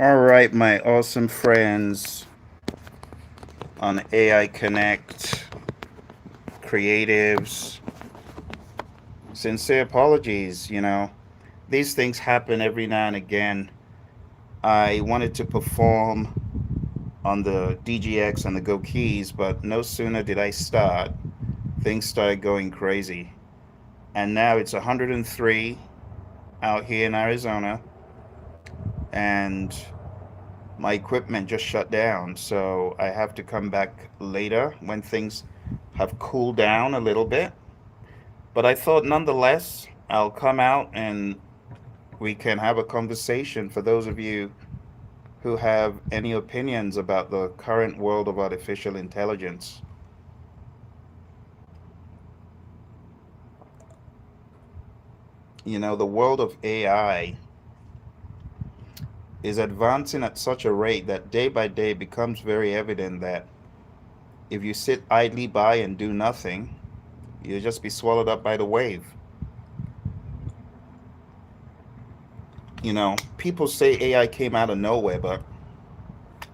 All right, my awesome friends on AI Connect, creatives, sincere apologies. These things happen every now and again. I wanted to perform on the DGX and the Go Keys, but no sooner did I start, things started going crazy. And now it's 103 out here in Arizona, and my equipment just shut down. So I have to come back later when things have cooled down a little bit. But I thought nonetheless, I'll come out and we can have a conversation for those of you who have any opinions about the current world of artificial intelligence. The world of AI is advancing at such a rate that day by day becomes very evident that if you sit idly by and do nothing, you'll just be swallowed up by the wave. People say AI came out of nowhere, but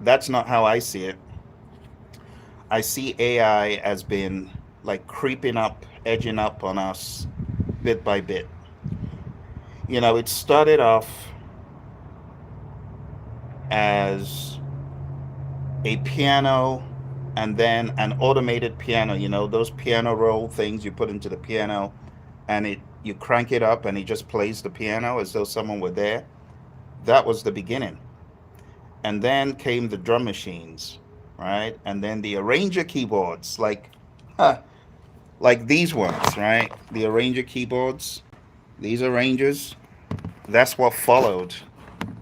that's not how I see it. I see AI as being like creeping up, edging up on us bit by bit. It started off as a piano and then an automated piano, those piano roll things you put into the piano and you crank it up and it just plays the piano as though someone were there. That was the beginning. And then came the drum machines, right? And then the arranger keyboards, huh, like these ones, right? The arranger keyboards, these arrangers, that's what followed.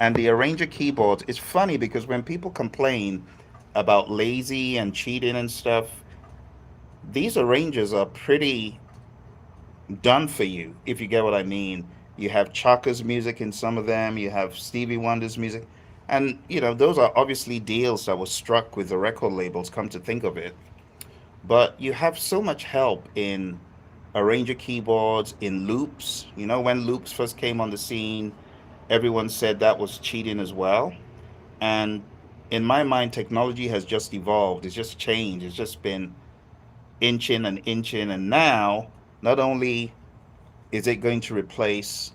And the arranger keyboards, it's funny because when people complain about lazy and cheating and stuff, these arrangers are pretty done for you, if you get what I mean. You have Chaka's music in some of them, you have Stevie Wonder's music. And, those are obviously deals that were struck with the record labels, come to think of it. But you have so much help in arranger keyboards, in loops. When loops first came on the scene, everyone said that was cheating as well. And in my mind, technology has just evolved. It's just changed. It's just been inching and inching. And now, not only is it going to replace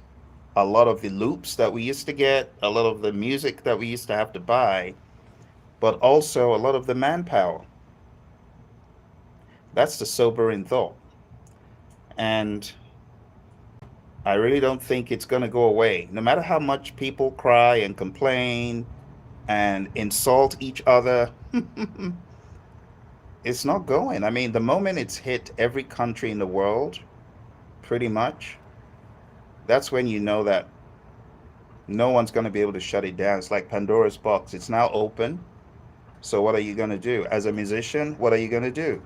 a lot of the loops that we used to get, a lot of the music that we used to have to buy, but also a lot of the manpower. That's the sobering thought. And I really don't think it's going to go away. No matter how much people cry and complain and insult each other, it's not going. I mean, the moment it's hit every country in the world, pretty much, that's when you know that no one's going to be able to shut it down. It's like Pandora's box. It's now open. So, what are you going to do? As a musician, what are you going to do?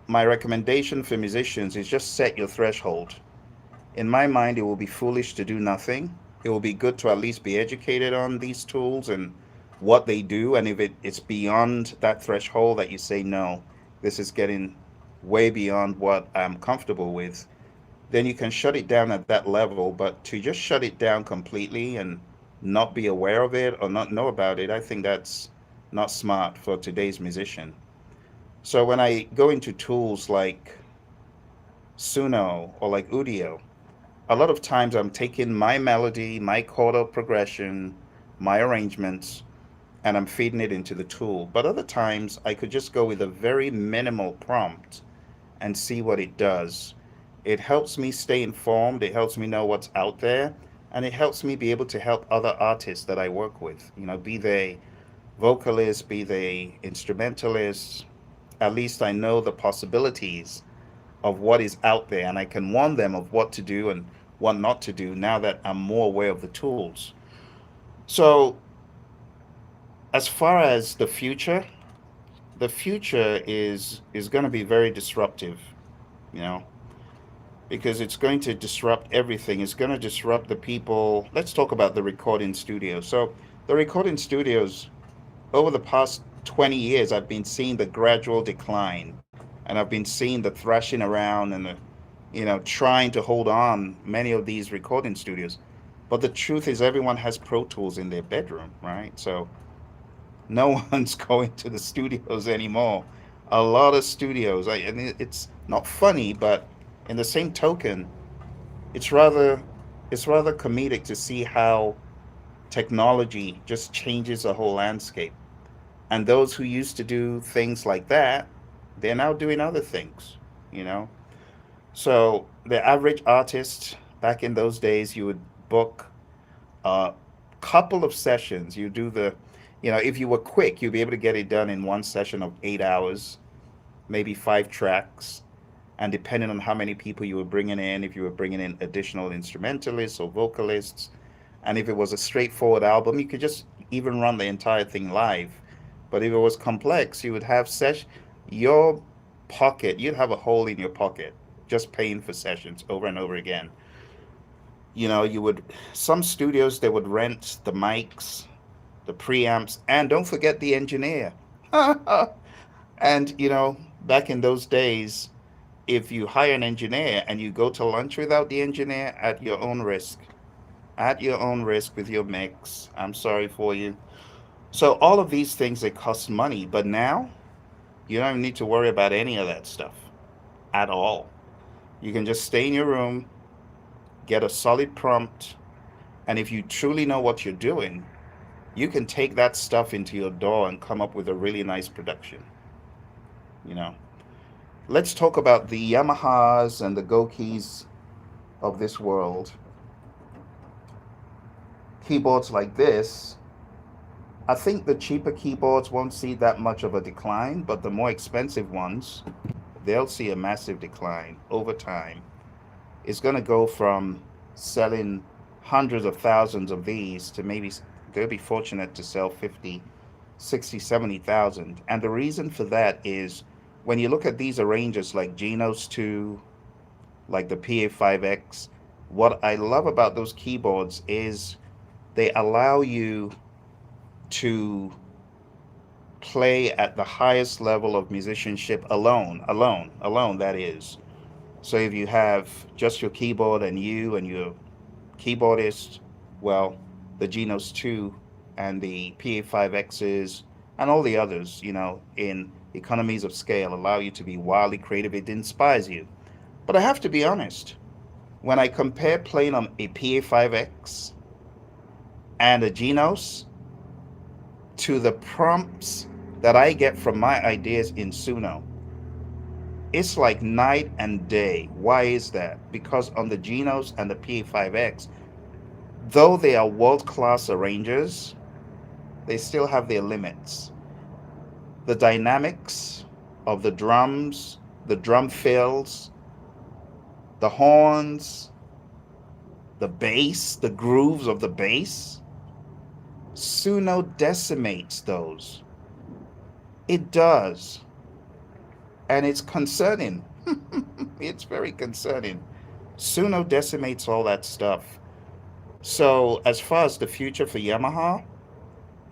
My recommendation for musicians is just set your threshold. In my mind, it will be foolish to do nothing. It will be good to at least be educated on these tools and what they do. And if it's beyond that threshold that you say, no, this is getting way beyond what I'm comfortable with, then you can shut it down at that level. But to just shut it down completely and not be aware of it or not know about it, I think that's not smart for today's musician. So when I go into tools like SUNO or like Udio, a lot of times I'm taking my melody, my chordal progression, my arrangements, and I'm feeding it into the tool. But other times I could just go with a very minimal prompt and see what it does. It helps me stay informed, it helps me know what's out there, and it helps me be able to help other artists that I work with, be they vocalists, be they instrumentalists. At least I know the possibilities of what is out there and I can warn them of what to do and what not to do now that I'm more aware of the tools. So, as far as the future is going to be very disruptive, you know, because it's going to disrupt everything. It's going to disrupt the people. Let's talk about the recording studios. So, the recording studios over the past 20 years, I've been seeing the gradual decline, and I've been seeing the thrashing around and the, trying to hold on many of these recording studios. But the truth is, everyone has Pro Tools in their bedroom, right? So no one's going to the studios anymore. A lot of studios, and it's not funny, but in the same token, it's rather it's rather comedic to see how technology just changes the whole landscape. And those who used to do things like that, they're now doing other things, you know. So the average artist back in those days, you would book a couple of sessions. You do if you were quick, you'd be able to get it done in one session of 8 hours, maybe 5 tracks. And depending on how many people you were bringing in, if you were bringing in additional instrumentalists or vocalists, and if it was a straightforward album, you could just even run the entire thing live. But if it was complex, you would have your you'd have a hole in your pocket just paying for sessions over and over again. You would, some studios, they would rent the mics, the preamps, and don't forget the engineer. And, back in those days, if you hire an engineer and you go to lunch without the engineer, at your own risk. At your own risk with your mix. I'm sorry for you. So all of these things, they cost money, but now you don't even need to worry about any of that stuff at all. You can just stay in your room, get a solid prompt, and if you truly know what you're doing, you can take that stuff into your DAW and come up with a really nice production. You know. Let's talk about the Yamahas and the Gokis of this world. Keyboards like this, I think the cheaper keyboards won't see that much of a decline, but the more expensive ones, they'll see a massive decline over time. It's going to go from selling hundreds of thousands of these to maybe they'll be fortunate to sell 50, 60, 70,000. And the reason for that is when you look at these arrangers like Genos 2, like the PA5X, what I love about those keyboards is they allow you to play at the highest level of musicianship alone, that is. So if you have just your keyboard and you and your keyboardist, well, the Genos 2 and the PA5Xs and all the others, in economies of scale allow you to be wildly creative. It inspires you. But I have to be honest, when I compare playing on a PA5X and a Genos to the prompts that I get from my ideas in SUNO, it's like night and day. Why is that? Because on the Genos and the PA5X, though they are world-class arrangers, they still have their limits. The dynamics of the drums, the drum fills, the horns, the bass, the grooves of the bass, SUNO decimates those. It does. And it's concerning. It's very concerning. SUNO decimates all that stuff. So, as far as the future for Yamaha,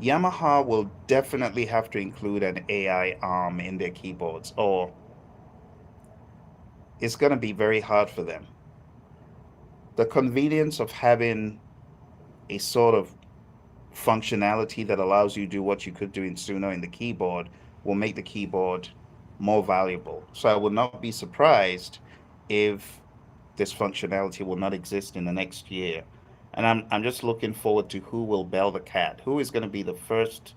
Yamaha will definitely have to include an AI arm in their keyboards, or it's going to be very hard for them. The convenience of having a sort of functionality that allows you to do what you could do in SUNO in the keyboard will make the keyboard more valuable. So I would not be surprised if this functionality will not exist in the next year. And I'm just looking forward to who will bell the cat. Who is going to be the first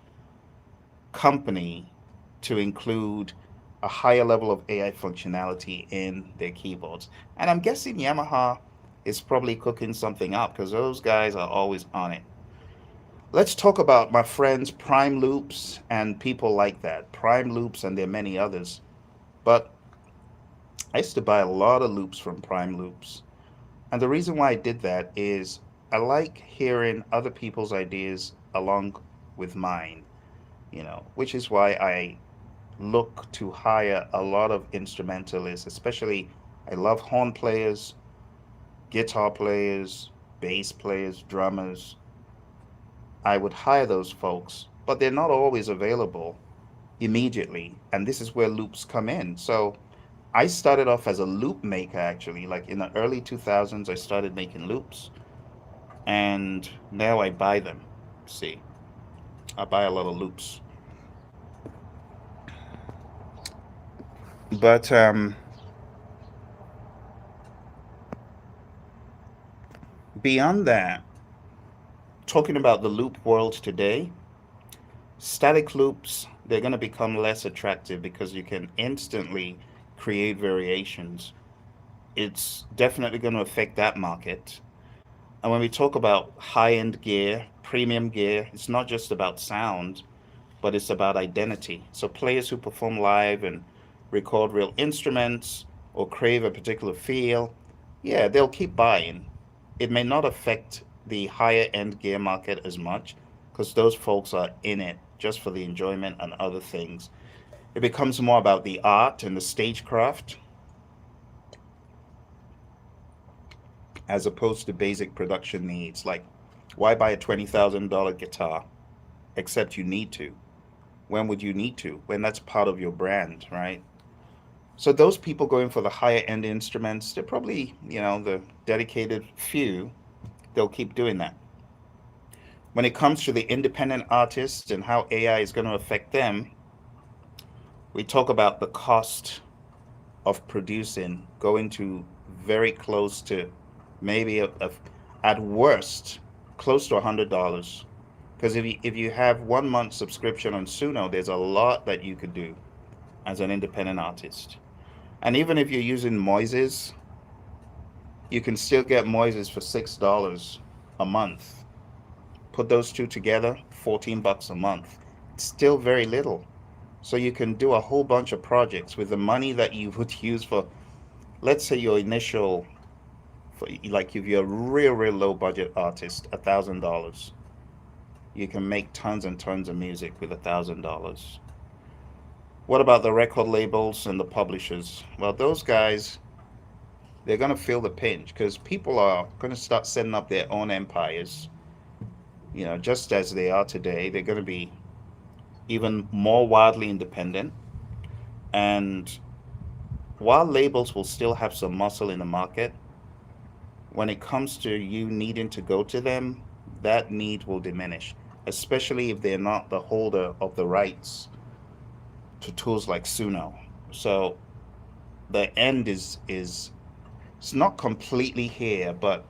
company to include a higher level of AI functionality in their keyboards? And I'm guessing Yamaha is probably cooking something up because those guys are always on it. Let's talk about my friends Prime Loops and people like that. Prime Loops, and there are many others. But I used to buy a lot of loops from Prime Loops. And the reason why I did that is I like hearing other people's ideas along with mine, which is why I look to hire a lot of instrumentalists, especially I love horn players, guitar players, bass players, drummers. I would hire those folks, but they're not always available immediately. And this is where loops come in. So I started off as a loop maker, actually. Like in the early 2000s, I started making loops. and now I buy them. See, I buy a lot of loops. But beyond that, talking about the loop world today, static loops, they're going to become less attractive because you can instantly create variations. It's definitely going to affect that market. And when we talk about high end gear, premium gear, it's not just about sound, but it's about identity. So players who perform live and record real instruments or crave a particular feel, yeah, they'll keep buying. It may not affect the higher end gear market as much because those folks are in it just for the enjoyment and other things. It becomes more about the art and the stagecraft as opposed to basic production needs. Like, why buy a $20,000 guitar except you need to? When would you need to? When that's part of your brand, right? So those people going for the higher end instruments, they're probably, the dedicated few, they'll keep doing that. When it comes to the independent artists and how AI is going to affect them, we talk about the cost of producing going to very close to maybe at worst close to $100. Because if you have 1 month subscription on Suno, there's a lot that you could do as an independent artist. And even if you're using Moises, you can still get Moises for $6 a month. Put those two together, $14 a month. It's still very little. So you can do a whole bunch of projects with the money that you would use for, let's say, your initial, for, like if you're a real low budget artist, $1,000. You can make tons and tons of music with $1,000. What about the record labels and the publishers? Well, those guys, they're going to feel the pinch because people are going to start setting up their own empires. Just as they are today, they're going to be even more wildly independent. And while labels will still have some muscle in the market, when it comes to you needing to go to them, that need will diminish, especially if they're not the holder of the rights to tools like Suno. So the end is it's not completely here, but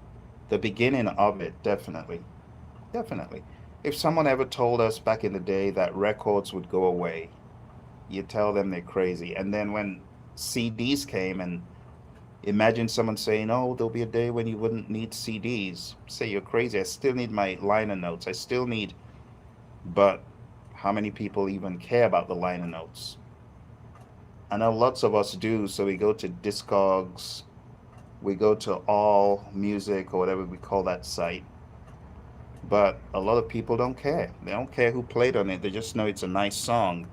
the beginning of it definitely. Definitely. If someone ever told us back in the day that records would go away, you tell them they're crazy. And then when CDs came, and imagine someone saying, "Oh, there'll be a day when you wouldn't need CDs." Say you're crazy. I still need my liner notes. I still need, but how many people even care about the liner notes? I know lots of us do, so we go to Discogs, we go to All Music or whatever we call that site. But a lot of people don't care. They don't care who played on it. They just know it's a nice song.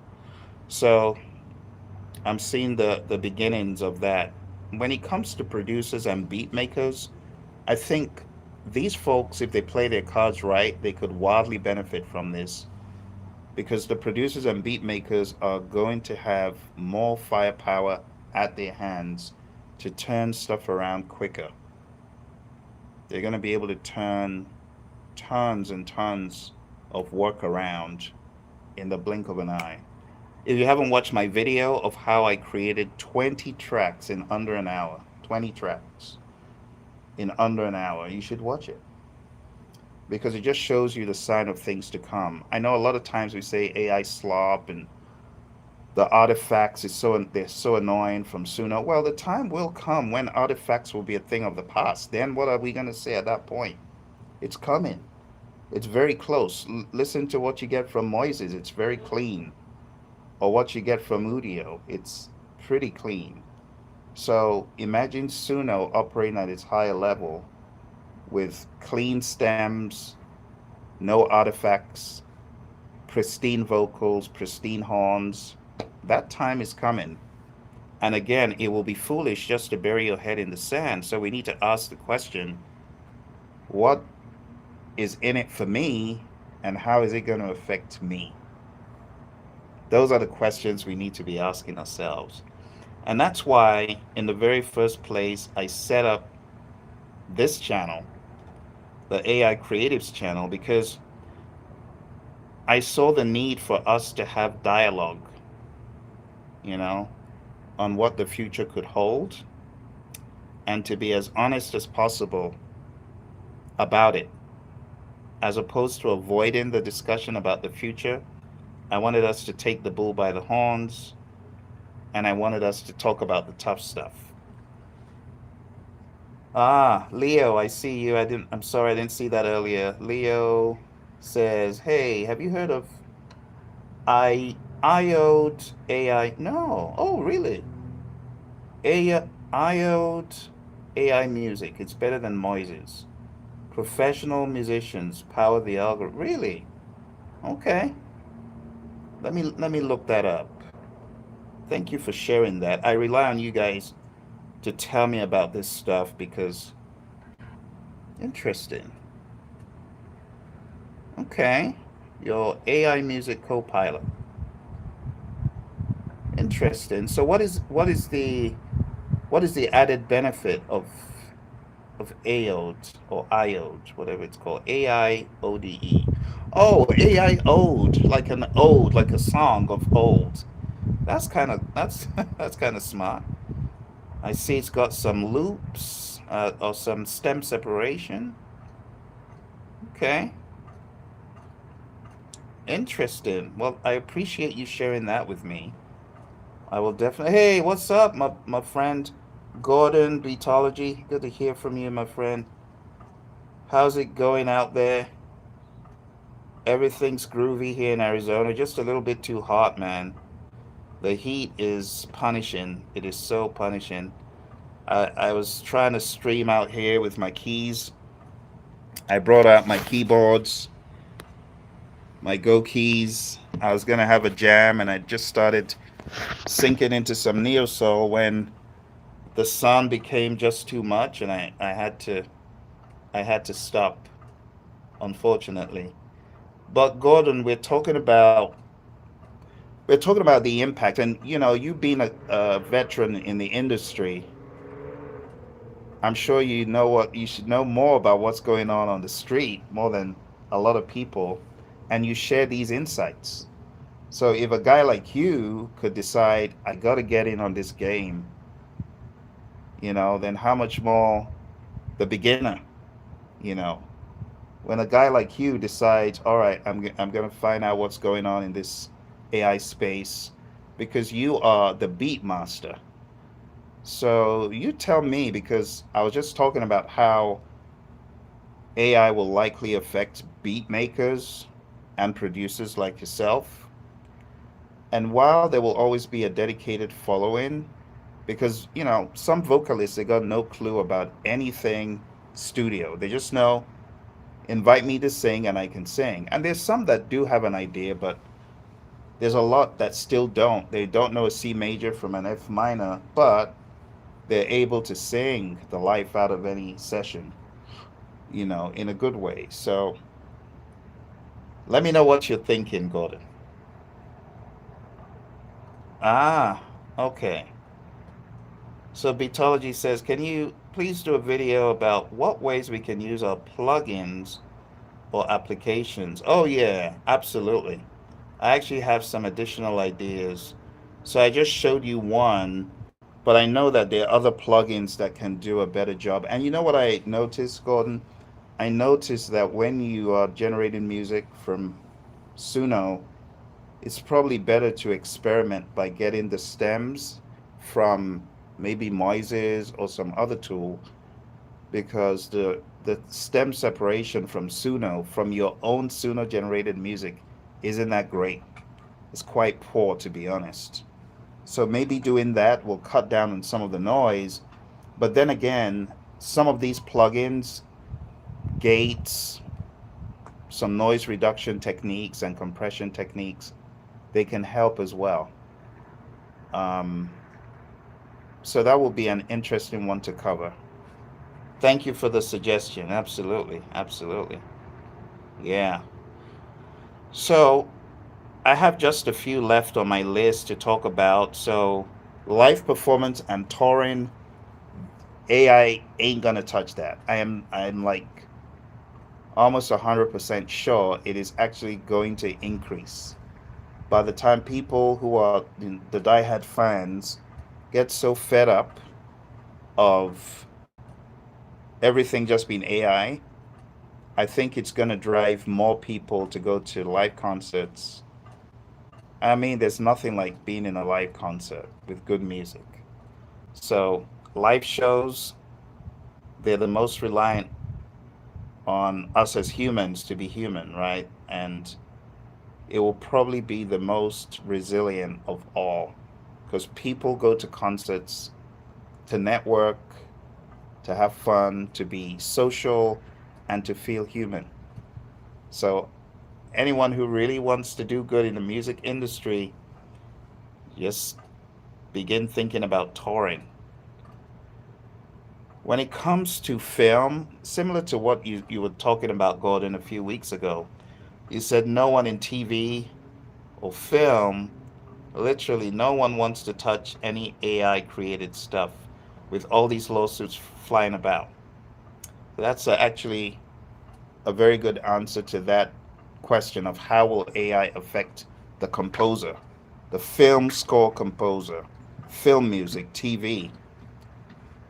So I'm seeing the beginnings of that. When it comes to producers and beat makers, I think these folks, if they play their cards right, they could wildly benefit from this because the producers and beat makers are going to have more firepower at their hands to turn stuff around quicker. They're going to be able to turn tons and tons of work around in the blink of an eye. If you haven't watched my video of how I created 20 tracks in under an hour, 20 tracks in under an hour, you should watch it because it just shows you the sign of things to come. I know a lot of times we say AI slop and the artifacts they're so annoying from Suno. Well, the time will come when artifacts will be a thing of the past. Then what are we going to say at that point? It's coming. It's very close. Listen to what you get from Moises. It's very clean. Or what you get from Udio. It's pretty clean. So imagine Suno operating at its higher level with clean stems, no artifacts, pristine vocals, pristine horns. That time is coming. And again, it will be foolish just to bury your head in the sand. So we need to ask the question, what is in it for me and how is it going to affect me? Those are the questions we need to be asking ourselves. And that's why, in the very first place, I set up this channel the AI Creatives channel, because I saw the need for us to have dialogue, you know, on what the future could hold and to be as honest as possible about it, as opposed to avoiding the discussion about the future. I wanted us to take the bull by the horns, and I wanted us to talk about the tough stuff. Ah, Leo, I see you. I'm sorry I didn't see that earlier. Leo says, "Hey, have you heard of I IOT AI?" No. Oh, really? AI IOT AI music. It's better than Moises. Professional musicians power the algorithm. Really? Okay. Let me look that up. Thank you for sharing that. I rely on you guys to tell me about this stuff because interesting. Okay. Your AI music co-pilot. Interesting. So what is the added benefit of AOD or IOD, whatever it's called? AIODE. Oh, AI ode, like an ode, like a song of old. That's that's kind of smart. I see it's got some loops or some stem separation. Okay, interesting. Well, I appreciate you sharing that with me. I will definitely. Hey, what's up, my friend Gordon Beatology? Good to hear from you, my friend. How's it going out there? Everything's groovy here in Arizona. Just a little bit too hot, man. The heat is punishing. It is so punishing. I was trying to stream out here with my keys. I brought out my keyboards, my Go keys. I was gonna have a jam, and I just started sinking into some neo soul when the sun became just too much, and I had to stop, unfortunately. But Gordon, we're talking about the impact, and you being a veteran in the industry, I'm sure you know what you should know more about what's going on the street more than a lot of people, and you share these insights. So if a guy like you could decide, I got to get in on this game, then how much more the beginner, you know? When a guy like you decides, all right, I'm going to find out what's going on in this AI space because you are the beat master. So you tell me, because I was just talking about how AI will likely affect beat makers and producers like yourself. And while there will always be a dedicated following, because, some vocalists, they got no clue about anything studio. They just know, invite me to sing and I can sing. And there's some that do have an idea, but there's a lot that still don't. They don't know a C major from an F minor, but they're able to sing the life out of any session, in a good way. So let me know what you're thinking, Gordon. Ah, okay. So Beatology says, can you please do a video about what ways we can use our plugins or applications? Oh yeah, absolutely. I actually have some additional ideas. So I just showed you one, but I know that there are other plugins that can do a better job. And you know what I noticed, Gordon? I noticed that when you are generating music from SUNO, it's probably better to experiment by getting the stems from maybe Moises or some other tool, because the stem separation from SUNO, from your own SUNO generated music, isn't that great. It's quite poor, to be honest. So maybe doing that will cut down on some of the noise. But then again, some of these plugins, gates, some noise reduction techniques and compression techniques, they can help as well. Um, so that will be an interesting one to cover. Thank you for the suggestion. Absolutely. Absolutely. Yeah. So I have just a few left on my list to talk about. So live performance and touring, AI ain't gonna touch that. I'm like almost 100% sure it is actually going to increase. By the time people who are the diehard fans get so fed up of everything just being AI, I think it's going to drive more people to go to live concerts. I mean, there's nothing like being in a live concert with good music. So, live shows, they're the most reliant on us as humans to be human, right? And it will probably be the most resilient of all because people go to concerts to network, to have fun, to be social, and to feel human. So, anyone who really wants to do good in the music industry, just begin thinking about touring. When it comes to film, similar to what you were talking about, Gordon, a few weeks ago, you said no one in TV or film, literally no one wants to touch any AI created stuff with all these lawsuits flying about. That's actually a very good answer to that question of how will AI affect the composer, the film score composer, film music, TV.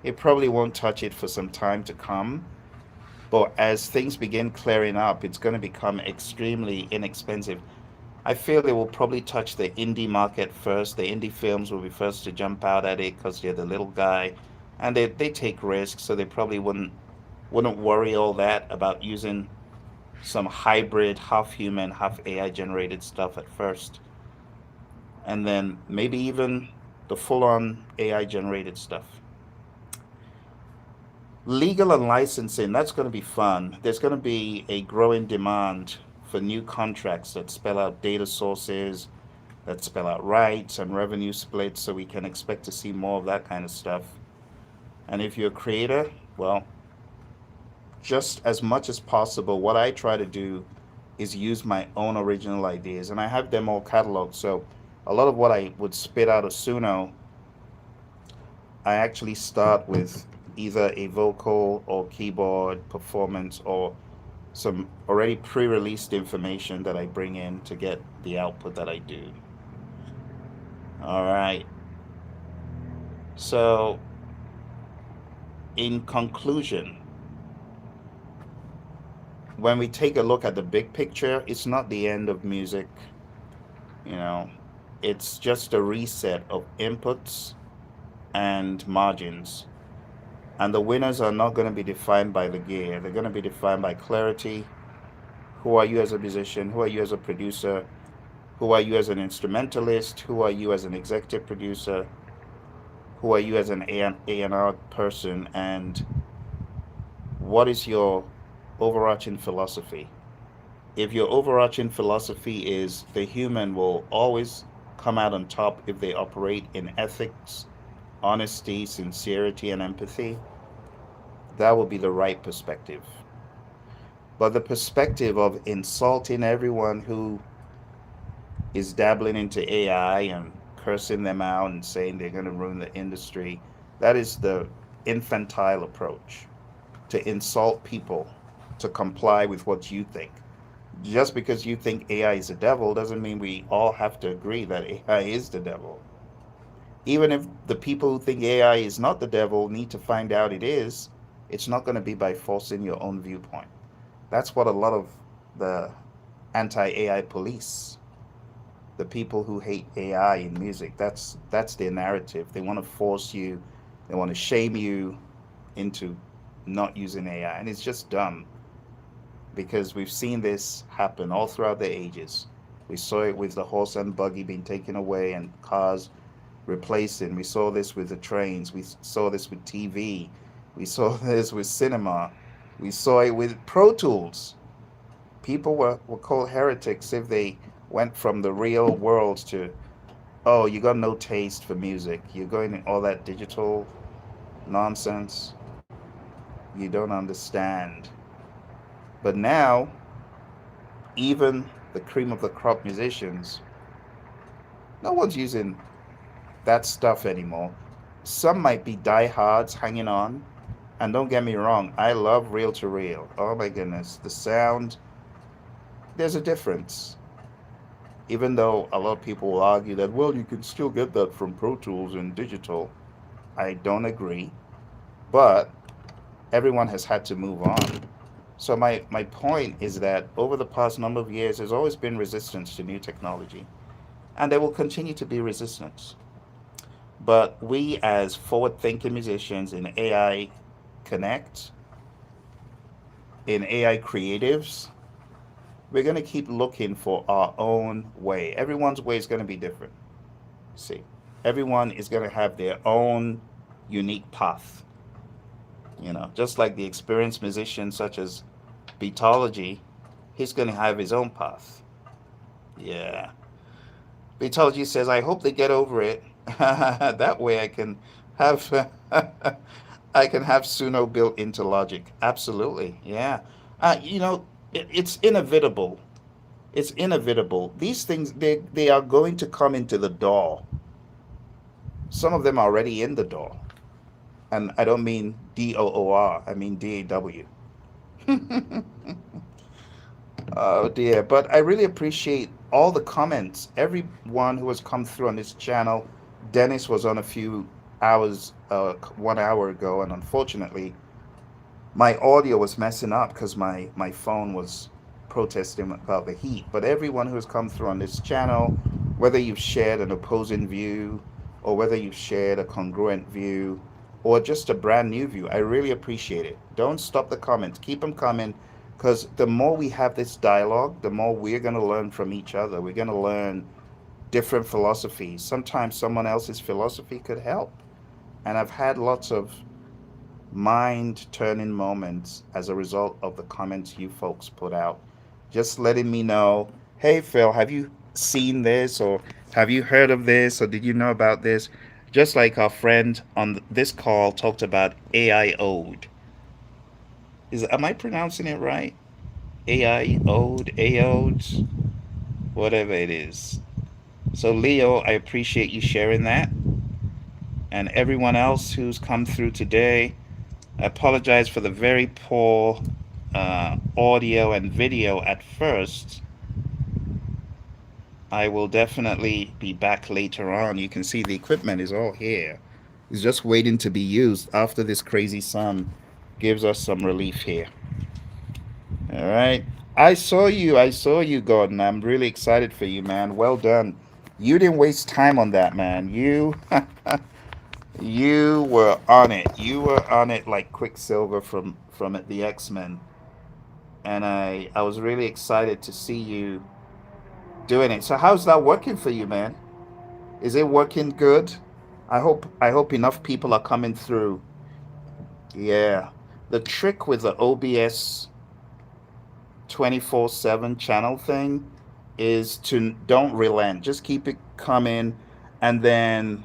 It probably won't touch it for some time to come, but as things begin clearing up, it's going to become extremely inexpensive. I feel it will probably touch the indie market first. The indie films will be first to jump out at it because they're the little guy, and they take risks, so they probably wouldn't worry all that about using some hybrid, half human, half AI generated stuff at first, and then maybe even the full on AI generated stuff. Legal and licensing, that's going to be fun. There's going to be a growing demand for new contracts that spell out data sources, that spell out rights and revenue splits, so we can expect to see more of that kind of stuff. And if you're a creator, well, just as much as possible, what I try to do is use my own original ideas, and I have them all cataloged. So a lot of what I would spit out of Suno, I actually start with either a vocal or keyboard performance or some already pre-released information that I bring in to get the output that I do. All right. So, in conclusion, when we take a look at the big picture, it's not the end of music, you know. It's just a reset of inputs and margins. And the winners are not going to be defined by the gear. They're going to be defined by clarity. Who are you as a musician? Who are you as a producer? Who are you as an instrumentalist? Who are you as an executive producer? Who are you as an A&R person? And what is your overarching philosophy? If your overarching philosophy is the human will always come out on top if they operate in ethics, honesty, sincerity, and empathy, that will be the right perspective. But the perspective of insulting everyone who is dabbling into AI and cursing them out and saying they're going to ruin the industry, that is the infantile approach to insult people to comply with what you think. Just because you think AI is the devil doesn't mean we all have to agree that AI is the devil. Even if the people who think AI is not the devil need to find out it is, it's not going to be by forcing your own viewpoint. That's what a lot of the anti AI police, the people who hate AI in music, that's their narrative. They want to force you, they want to shame you into not using AI. And it's just dumb because we've seen this happen all throughout the ages. We saw it with the horse and buggy being taken away and cars replacing. We saw this with the trains. We saw this with TV. We saw this with cinema. We saw it with Pro Tools. People were called heretics if they went from the real world to, oh, you got no taste for music. You're going in all that digital nonsense. You don't understand. But now, even the cream of the crop musicians, no one's using that stuff anymore. Some might be diehards hanging on, And don't get me wrong, I love reel to reel. Oh my goodness, the sound, there's a difference. Even though a lot of people will argue that, well, you can still get that from Pro Tools and digital. I don't agree, but everyone has had to move on. So my point is that over the past number of years, there's always been resistance to new technology, and there will continue to be resistance. But we, as forward-thinking musicians in AI Connect, in AI creatives, we're going to keep looking for our own way. Everyone's way is going to be different. See, everyone is going to have their own unique path. Just like the experienced musician such as Beatology, he's going to have his own path. Yeah. Beatology says, I hope they get over it. That way have I can have Suno built into Logic. Absolutely. Yeah. It's inevitable. It's inevitable. These things, they are going to come into the door. Some of them are already in the door. And I don't mean DOOR, I mean DAW. Oh dear. But I really appreciate all the comments. Everyone who has come through on this channel. Dennis was on a few hours, 1 hour ago, and unfortunately, my audio was messing up because my phone was protesting about the heat. But everyone who has come through on this channel, whether you've shared an opposing view or whether you've shared a congruent view or just a brand new view, I really appreciate it. Don't stop the comments. Keep them coming because the more we have this dialogue, the more we're going to learn from each other. We're going to learn different philosophies. Sometimes someone else's philosophy could help. And I've had lots of mind turning moments as a result of the comments you folks put out. Just letting me know, hey, Phil, have you seen this? Or have you heard of this? Or did you know about this? Just like our friend on this call talked about AI Ode. Am I pronouncing it right? AI Ode, AODES, whatever it is. So, Leo, I appreciate you sharing that. And everyone else who's come through today, I apologize for the very poor audio and video at first. I will definitely be back later on. You can see the equipment is all here. It's just waiting to be used after this crazy sun gives us some relief here. All right. I saw you, Gordon. I'm really excited for you, man. Well done. You didn't waste time on that, man. You were on it. You were on it like Quicksilver from the X-Men. And I was really excited to see you doing it. So how's that working for you, man? Is it working good? I hope enough people are coming through. Yeah. The trick with the OBS 24/7 channel thing is to don't relent. Just keep it coming, and then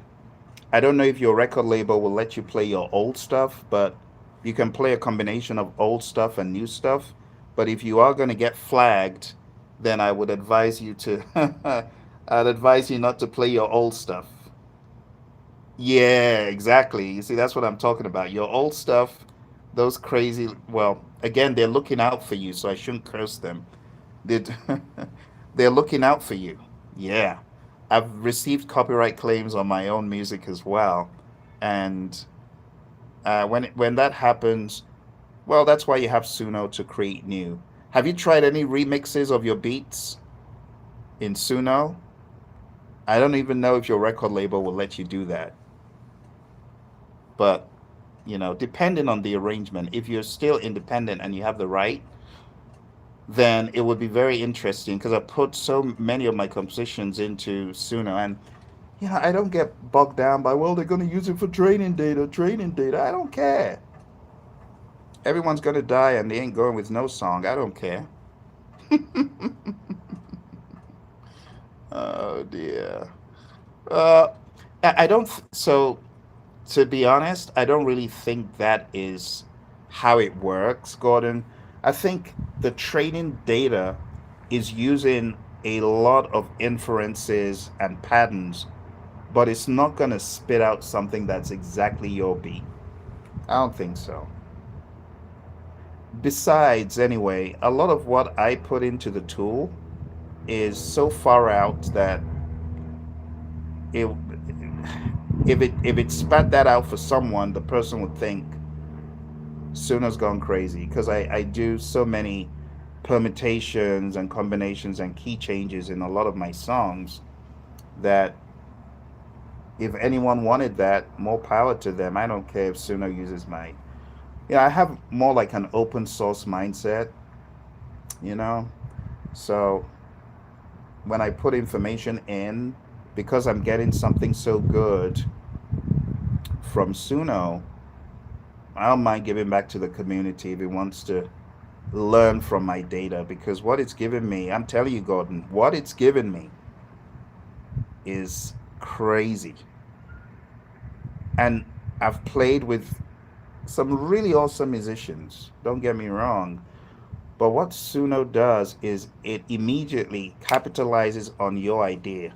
I don't know if your record label will let you play your old stuff, but you can play a combination of old stuff and new stuff. But if you are going to get flagged, then I would advise you to I'd advise you not to play your old stuff. Yeah, exactly. You see, that's what I'm talking about. Your old stuff, those crazy, well, again, they're looking out for you, so I shouldn't curse them. They're, they're looking out for you. Yeah. I've received copyright claims on my own music as well. And when that happens, well, that's why you have Suno to create new. Have you tried any remixes of your beats in Suno? I don't even know if your record label will let you do that. But, depending on the arrangement, if you're still independent and you have the right, then it would be very interesting because I put so many of my compositions into Suno, and I don't get bogged down by, well, they're going to use it for training data, training data. I don't care. Everyone's going to die and they ain't going with no song. I don't care. Oh dear. Uh, I don't. So, to be honest, I don't really think that is how it works, Gordon. I think the training data is using a lot of inferences and patterns, but it's not going to spit out something that's exactly your beat. I don't think so. Besides, anyway, a lot of what I put into the tool is so far out that it, if it spat that out for someone, the person would think Suna's gone crazy because I do so many permutations and combinations and key changes in a lot of my songs that if anyone wanted that, more power to them. I don't care if Suno uses my. I have more like an open source mindset, you know. So when I put information in, because I'm getting something so good from Suno, I don't mind giving back to the community if it wants to learn from my data because what it's given me, I'm telling you, Gordon, what it's given me is crazy. And I've played with some really awesome musicians, don't get me wrong. But what Suno does is it immediately capitalizes on your idea.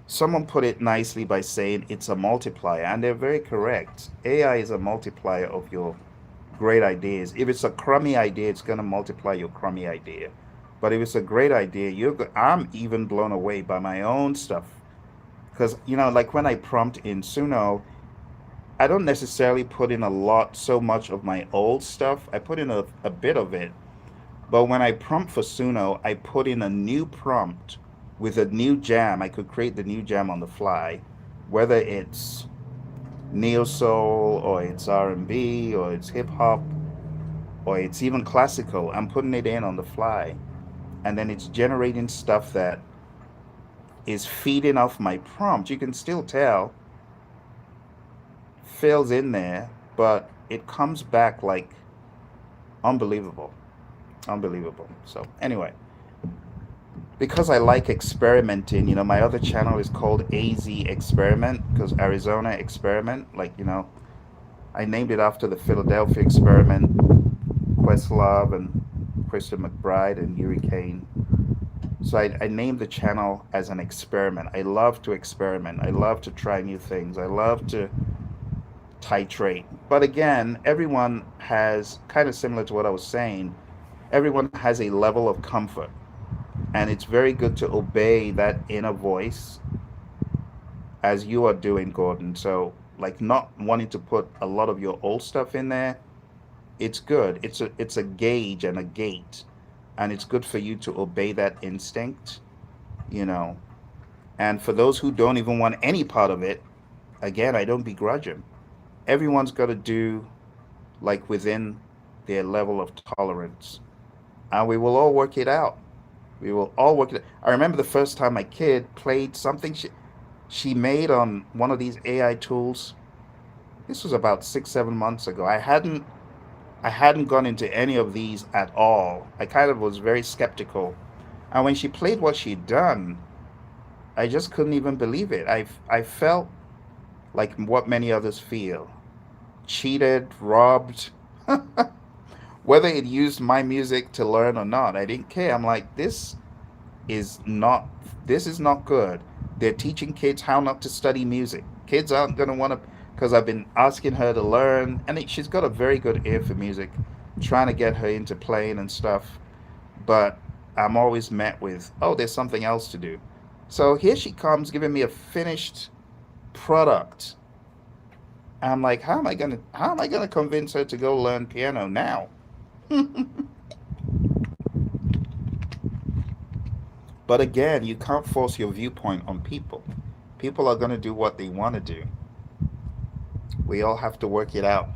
Someone put it nicely by saying it's a multiplier, and they're very correct. AI is a multiplier of your great ideas. If it's a crummy idea, it's going to multiply your crummy idea. But if it's a great idea, I'm even blown away by my own stuff. Because, like when I prompt in Suno, I don't necessarily put in a lot, so much of my old stuff. I put in a bit of it. But when I prompt for Suno, I put in a new prompt with a new jam. I could create the new jam on the fly, whether it's neo soul or it's R&B or it's hip hop or it's even classical. I'm putting it in on the fly, and then it's generating stuff that is feeding off my prompt. You can still tell fills in there, but it comes back like unbelievable, unbelievable. So anyway, because I like experimenting, my other channel is called AZ Experiment because Arizona Experiment. Like, I named it after the Philadelphia Experiment, Questlove and Christian McBride and Yuri Kane. So I named the channel as an experiment. I love to experiment. I love to try new things. I love to titrate. But again, everyone has, kind of similar to what I was saying, everyone has a level of comfort. And it's very good to obey that inner voice as you are doing, Gordon. So, like, not wanting to put a lot of your old stuff in there, it's good. It's a gauge and a gate, and it's good for you to obey that instinct, you know. And for those who don't even want any part of it, again, I don't begrudge them. Everyone's got to do like within their level of tolerance, and we will all work it out. We will all work it. I remember the first time my kid played something she made on one of these AI tools. This was about 6 7 months ago. I hadn't gone into any of these at all. I kind of was very skeptical. And when she played what she'd done, I just couldn't even believe it. I felt like what many others feel: cheated, robbed. Whether it used my music to learn or not, I didn't care. I'm like, is not this is not good. They're teaching kids how not to study music. Kids aren't going to want to, because I've been asking her to learn, and she's got a very good ear for music, trying to get her into playing and stuff. But I'm always met with, oh, there's something else to do. So here she comes giving me a finished product. I'm like, how am I gonna convince her to go learn piano now? But again, you can't force your viewpoint on people. People are going to do what they want to do. We all have to work it out.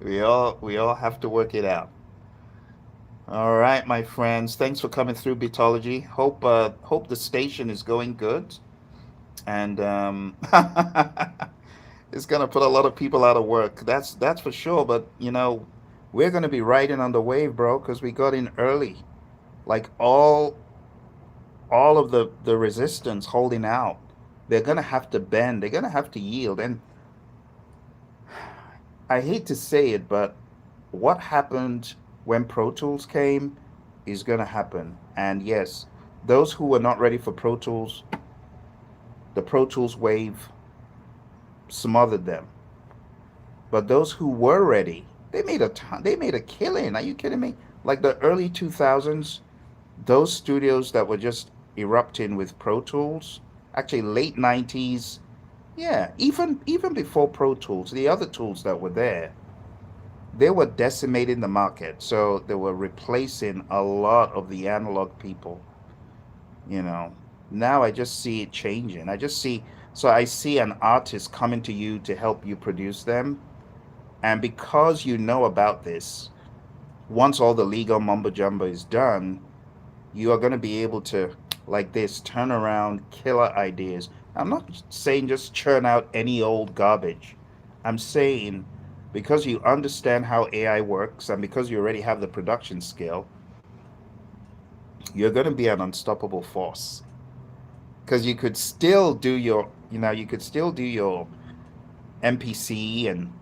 we all have to work it out. All right, my friends. Thanks for coming through Beatology. Hope the station is going good, and it's gonna put a lot of people out of work. That's for sure. But we're gonna be riding on the wave, bro, because we got in early. Like all of the resistance holding out, they're gonna have to bend. They're gonna have to yield. And I hate to say it, but what happened when Pro Tools came is gonna happen. And yes, those who were not ready for Pro Tools, the Pro Tools wave smothered them. But those who were ready, they made a ton, they made a killing. Are you kidding me? Like the early 2000s, those studios that were just erupting with Pro Tools, actually late 90s, yeah, even before Pro Tools, the other tools that were there, they were decimating the market. So they were replacing a lot of the analog people, you know. Now I just see it changing. So I see an artist coming to you to help you produce them. And because you know about this, once all the legal mumbo jumbo is done, you are going to be able to, like this, turn around killer ideas. I'm not saying just churn out any old garbage. I'm saying because you understand how AI works and because you already have the production skill, you're going to be an unstoppable force. Because you could still do your, you could still do your MPC and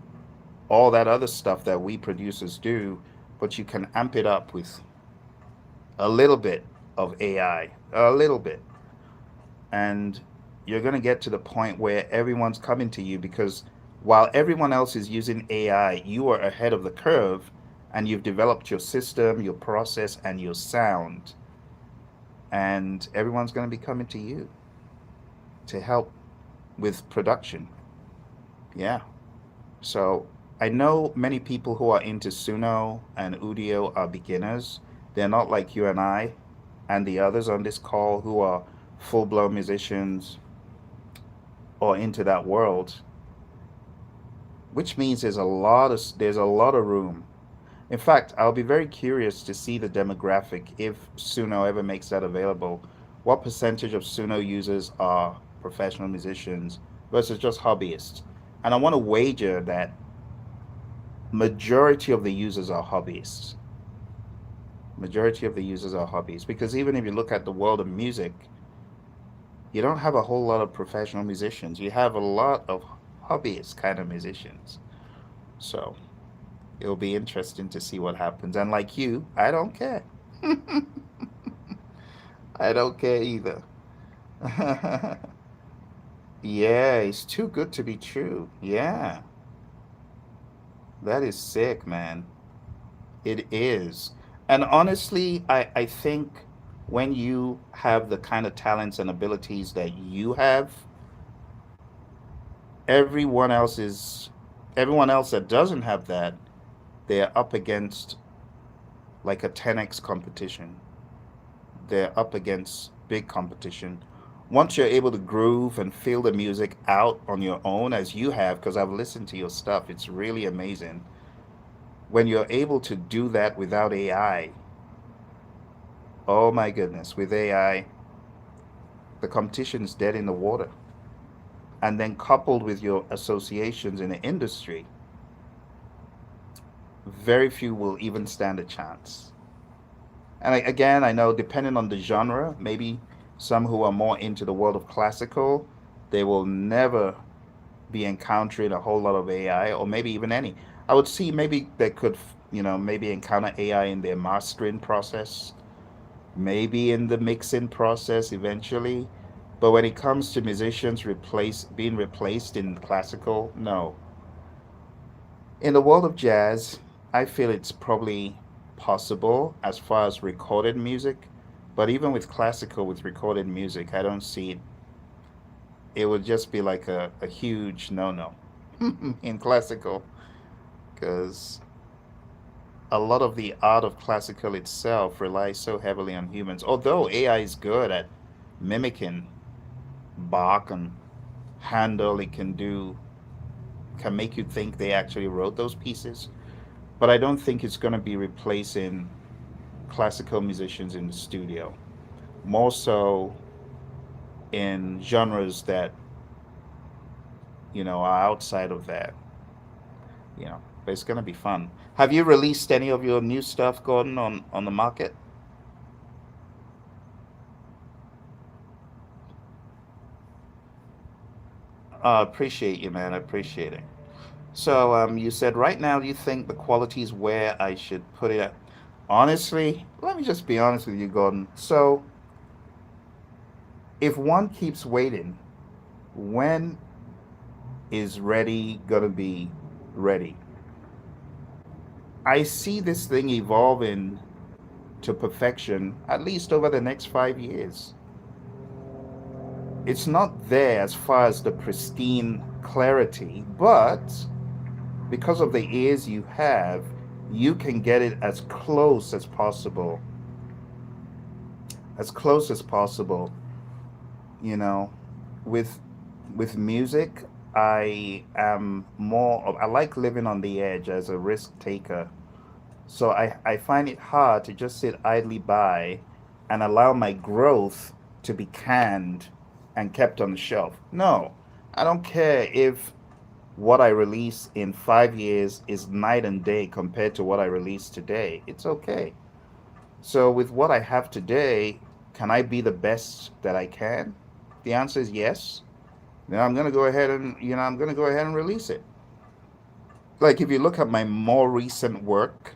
all that other stuff that we producers do, but you can amp it up with a little bit of AI, a little bit. And you're going to get to the point where everyone's coming to you because while everyone else is using AI, you are ahead of the curve and you've developed your system, your process, and your sound. And everyone's going to be coming to you to help with production. Yeah. So I know many people who are into SUNO and Udio are beginners. They're not like you and I and the others on this call who are full blown musicians or into that world, which means there's a lot of room. In fact, I'll be very curious to see the demographic if Suno ever makes that available. What percentage of Suno users are professional musicians versus just hobbyists? And I want to wager that majority of the users are hobbyists. Majority of the users are hobbyists because even if you look at the world of music, you don't have a whole lot of professional musicians. You have a lot of hobbyist kind of musicians. So it'll be interesting to see what happens. And like you, I don't care. I don't care either. Yeah, it's too good to be true. Yeah, that is sick, man. It is. And honestly, I think when you have the kind of talents and abilities that you have, everyone else is everyone else that doesn't have that, they're up against like a 10x competition. They're up against big competition. Once you're able to groove and feel the music out on your own, as you have, because I've listened to your stuff, it's really amazing. When you're able to do that without AI, oh my goodness, with AI, the competition is dead in the water. And then coupled with your associations in the industry, very few will even stand a chance. And again, I know depending on the genre, maybe some who are more into the world of classical, they will never be encountering a whole lot of AI or maybe even any. I would see maybe they could, maybe encounter AI in their mastering process, maybe in the mixing process eventually. But when it comes to musicians being replaced in classical, no. In the world of jazz, I feel it's probably possible as far as recorded music, but even with classical, with recorded music, I don't see it. It would just be like a huge no no in classical because a lot of the art of classical itself relies so heavily on humans. Although AI is good at mimicking Bach and Handel, can make you think they actually wrote those pieces. But I don't think it's going to be replacing classical musicians in the studio. More so in genres that are outside of that. But it's going to be fun. Have you released any of your new stuff, Gordon, on the market? Appreciate you, man. I appreciate it. So, you said right now you think the quality is where I should put it at. Honestly, let me just be honest with you, Gordon. So, if one keeps waiting, when is ready gonna be? ready. I see this thing evolving to perfection at least over the next 5 years. It's not there as far as the pristine clarity, but because of the ears you have, you can get it as close as possible. As close as possible, you know. With music, I like living on the edge as a risk taker. So I find it hard to just sit idly by and allow my growth to be canned and kept on the shelf. No, I don't care if what I release in 5 years is night and day compared to what I release today. It's okay. So with what I have today, can I be the best that I can? The answer is yes. Then I'm gonna go ahead and I'm gonna go ahead and release it. Like if you look at my more recent work,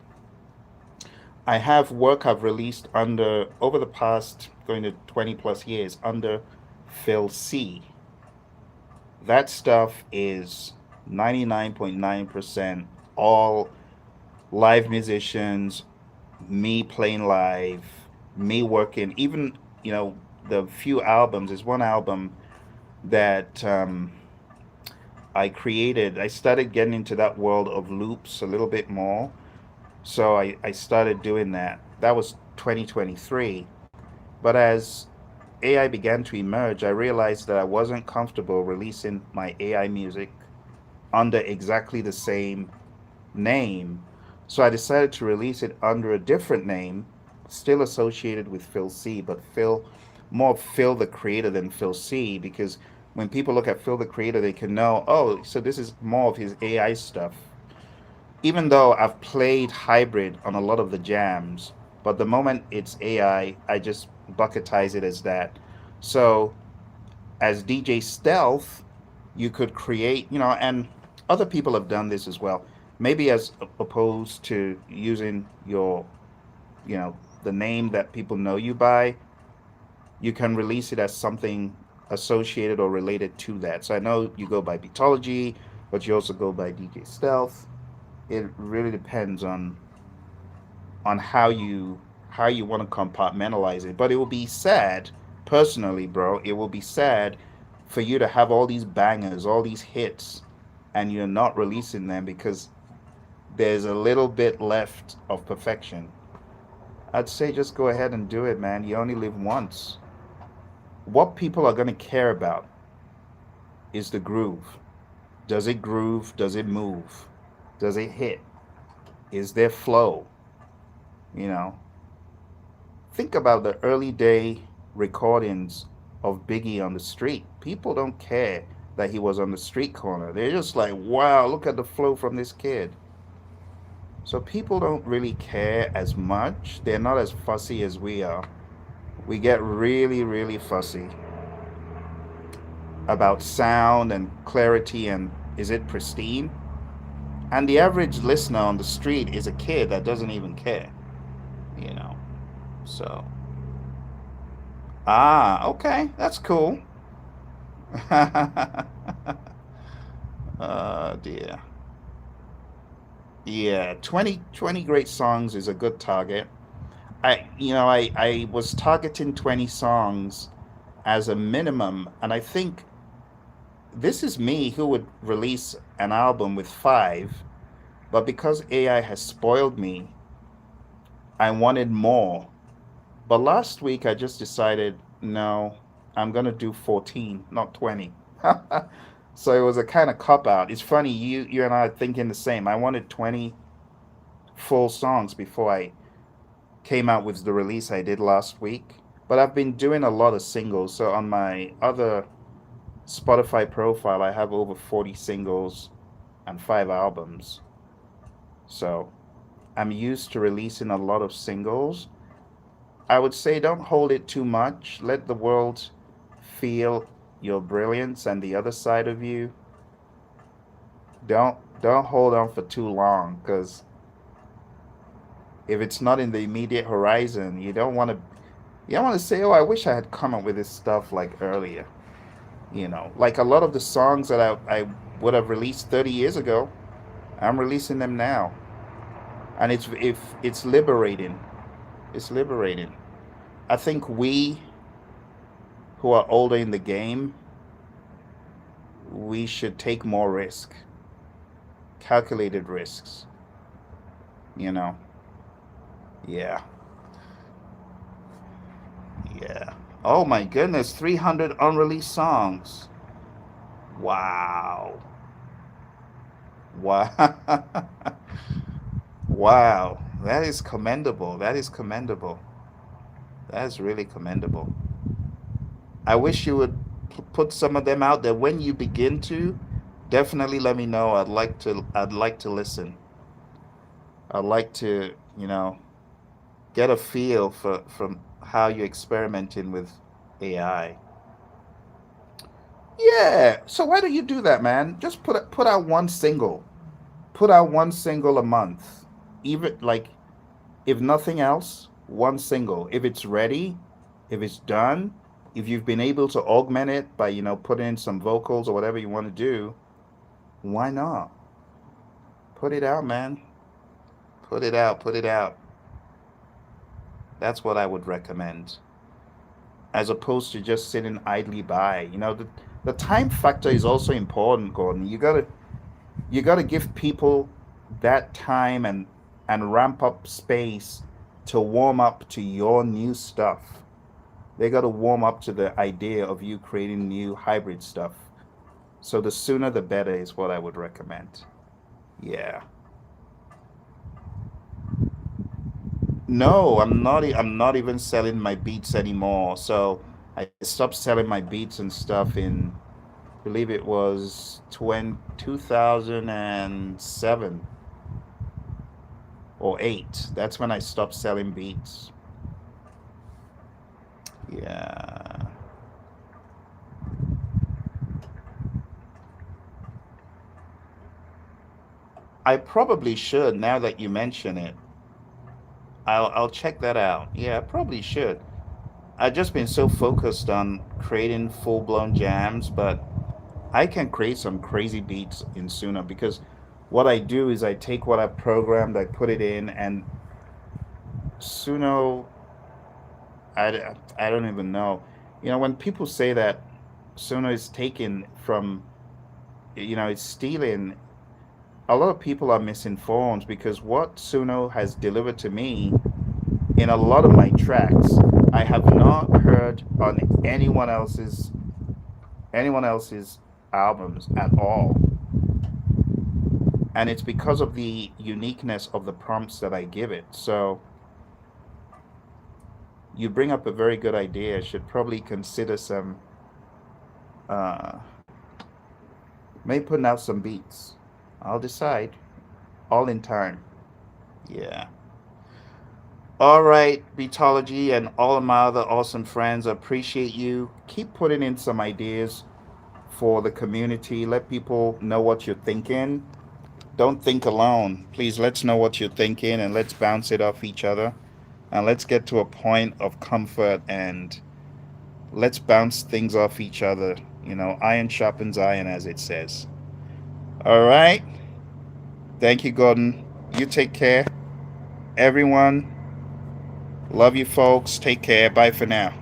I have work I've released under over the past going to 20 plus years under Phil C. That stuff is 99.9% all live musicians, me playing live, me working. Even, the few albums, there's one album that I created. I started getting into that world of loops a little bit more. So I started doing that. That was 2023. But as AI began to emerge, I realized that I wasn't comfortable releasing my AI music under exactly the same name. So I decided to release it under a different name, still associated with Phil C, but more Phil the Creator than Phil C, because when people look at Phil the Creator, they can know, oh, so this is more of his AI stuff. Even though I've played hybrid on a lot of the jams, but the moment it's I just bucketize it as that. So as DJ Stealth, you could create, and other people have done this as well. Maybe as opposed to using the name that people know you by, you can release it as something associated or related to that. So I know you go by Beatology, but you also go by DJ Stealth. It really depends on how you want to compartmentalize it. But it will be sad, personally, bro. It will be sad for you to have all these bangers, all these hits, and you're not releasing them because there's a little bit left of perfection. I'd say just go ahead and do it, man. You only live once. What people are going to care about is the groove. Does it groove? Does it move? Does it hit? Is there flow? You know, think about the early day recordings of Biggie on the street. People don't care that he was on the street corner. They're just like, wow, look at the flow from this kid. So people don't really care as much. They're not as fussy as we are. We get really, really fussy about sound and clarity and is it pristine? And the average listener on the street is a kid that doesn't even care, you know. So, okay, that's cool. Oh dear. Yeah, 20 great songs is a good target. I was targeting 20 songs as a minimum, and I think this is me who would release an album with five, but because AI has spoiled me, I wanted more. But last week I just decided, no, I'm gonna do 14, not 20. So it was a kind of cop out. It's funny, you and I are thinking the same. I wanted 20 full songs before I came out with the release I did last week. But I've been doing a lot of singles. So on my other Spotify profile, I have over 40 singles and 5 albums. So I'm used to releasing a lot of singles. I would say don't hold it too much. Let the world feel your brilliance and the other side of you. Don't hold on for too long because if it's not in the immediate horizon, you don't want to say, "Oh, I wish I had come up with this stuff like earlier." Like a lot of the songs that I would have released 30 years ago, I'm releasing them now, and it's if it's liberating. It's liberating. I think we who are older in the game, we should take more risk, calculated risks. You know. Yeah. Yeah. Oh my goodness, 300 unreleased songs. Wow. Wow. Wow. That is commendable. That is commendable. That is really commendable. I wish you would put some of them out there when you begin to. Definitely let me know. I'd like to listen. I'd like to, get a feel for from how you're experimenting with AI. Yeah. So why don't you do that, man? Just put out one single. Put out one single a month. Even like if nothing else, one single. If it's ready, if it's done, if you've been able to augment it by, putting in some vocals or whatever you want to do, why not? Put it out, man. Put it out, put it out. That's what I would recommend. As opposed to just sitting idly by. The time factor is also important, Gordon. You gotta give people that time and ramp up space to warm up to your new stuff. They gotta warm up to the idea of you creating new hybrid stuff. So the sooner the better is what I would recommend. Yeah. No, I'm not even selling my beats anymore. So I stopped selling my beats and stuff in, I believe it was 2007 or 8. That's when I stopped selling beats. Yeah. I probably should now that you mention it. I'll check that out. Yeah, I probably should. I've just been so focused on creating full blown jams, but I can create some crazy beats in Suno because what I do is I take what I've programmed, I put it in, and Suno, I don't even know. When people say that Suno is taken from, it's stealing, a lot of people are misinformed because what Suno has delivered to me in a lot of my tracks, I have not heard on anyone else's albums at all. And it's because of the uniqueness of the prompts that I give it. So you bring up a very good idea. I should probably consider uh, maybe putting out some beats. I'll decide. All in time. Yeah. All right, Beatology and all of my other awesome friends, I appreciate you. Keep putting in some ideas for the community. Let people know what you're thinking. Don't think alone. Please, let's know what you're thinking and let's bounce it off each other. And let's get to a point of comfort and let's bounce things off each other. Iron sharpens iron, as it says. All right. Thank you, Gordon. You take care. Everyone, love you folks. Take care. Bye for now.